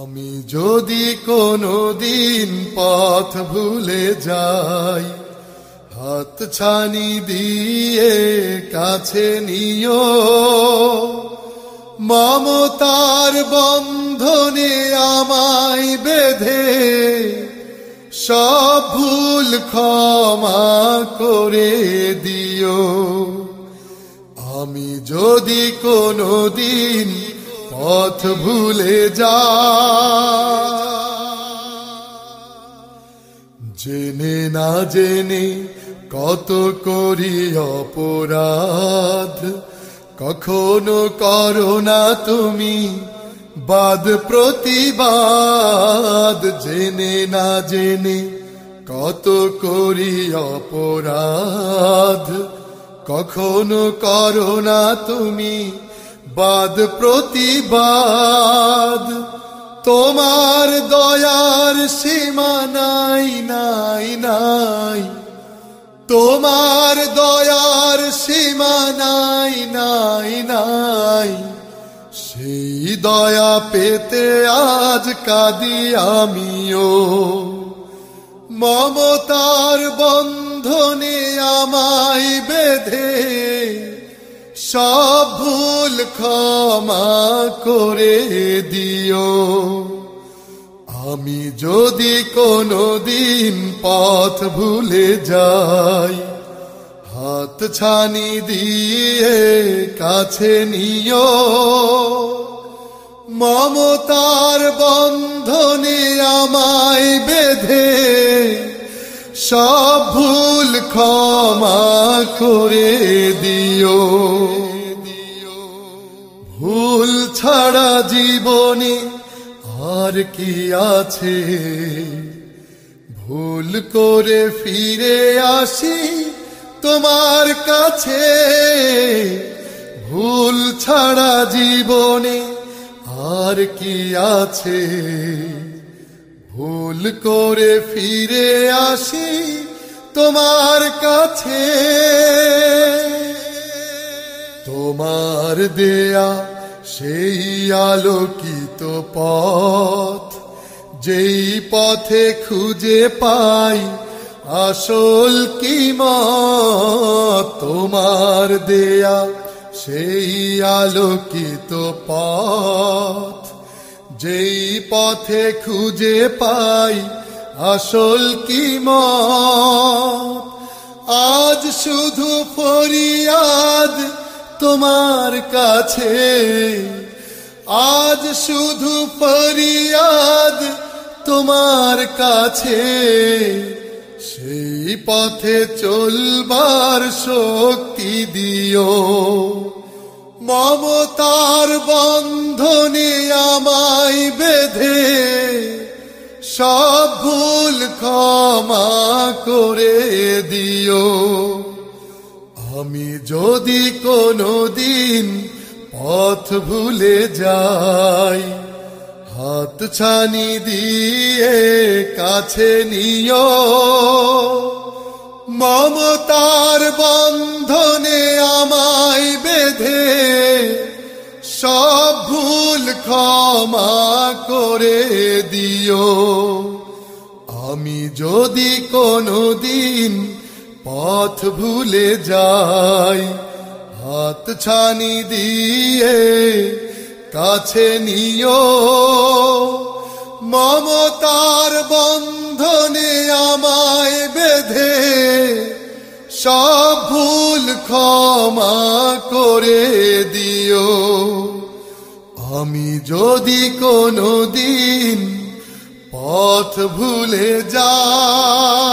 আমি যদি কোনোদিন পথ ভুলে যাই, হাত ছানি দিয়ে কাছে নিও, মমতার বন্ধনে আমায় বেঁধে সব ভুল ক্ষমা করে দিও। আমি যদি কোনোদিন পথ ভুলে যাই, জেনে না জেনে কত করি অপরাধ, কখনো করো না তুমি বাদ প্রতিবাদ। জেনে না জেনে কত করি অপরাধ, কখনো করো না তুমি বাদ প্রতিবাদ। তোমার দয়ার সীমা নাই নাই নাই, তোমার দয়ার সীমা নাই নাই নাই। সেই দয়া পেতে আজ কাঁদি আমিও, মমতার বন্ধনে আমায় বেঁধে সব ভুল ক্ষমা করে দিও। আমি যদি কোনোদিন পথ ভুলে যাই, হাত ছানি দিয়ে কাছে নিও, মমতার বন্ধনে আমায় বেঁধে সব ভুল ক্ষমা করে দিও। ভুল ছাড়া জীবনে আর কি আছে, ভুল করে ফিরে আসি তোমার কাছে। ভুল ছাড়া জীবনে আর কি আছে, ভুল করে ফিরে আসি তোমার কাছে। তোমার দেয়া সেই আলোকিত পথ, যেই পথে খুঁজে পাই আসল কিমত। তোমার দেয়া সেই আলোকিত পথ, যেই পথে খুঁজে পাই আসল কিমত। আজ শুধু ফরিয়াদ তোমার কাছে, আজ শুধু ফরিয়াদ তোমার কাছে। সেই পথে চলবার শক্তি দিও, মমতার বন্ধনে আমায় বেঁধে সব ভুল ক্ষমা করে দিও। আমি যদি কোনোদিন পথ ভুলে যাই, হাত ছানি দিয়ে কাছে নিও, মমতার বন্ধনে আমায় বেঁধে সব ভুল ক্ষমা করে দিও। আমি যদি কোনোদিন পথ ভুলে যাই, হাত ছানি দিয়ে কাছে নিও, মমতার বন্ধনে আমায় বেঁধে সব ভুল ক্ষমা করে দিও। আমি যদি কোনোদিন পথ ভুলে যাই।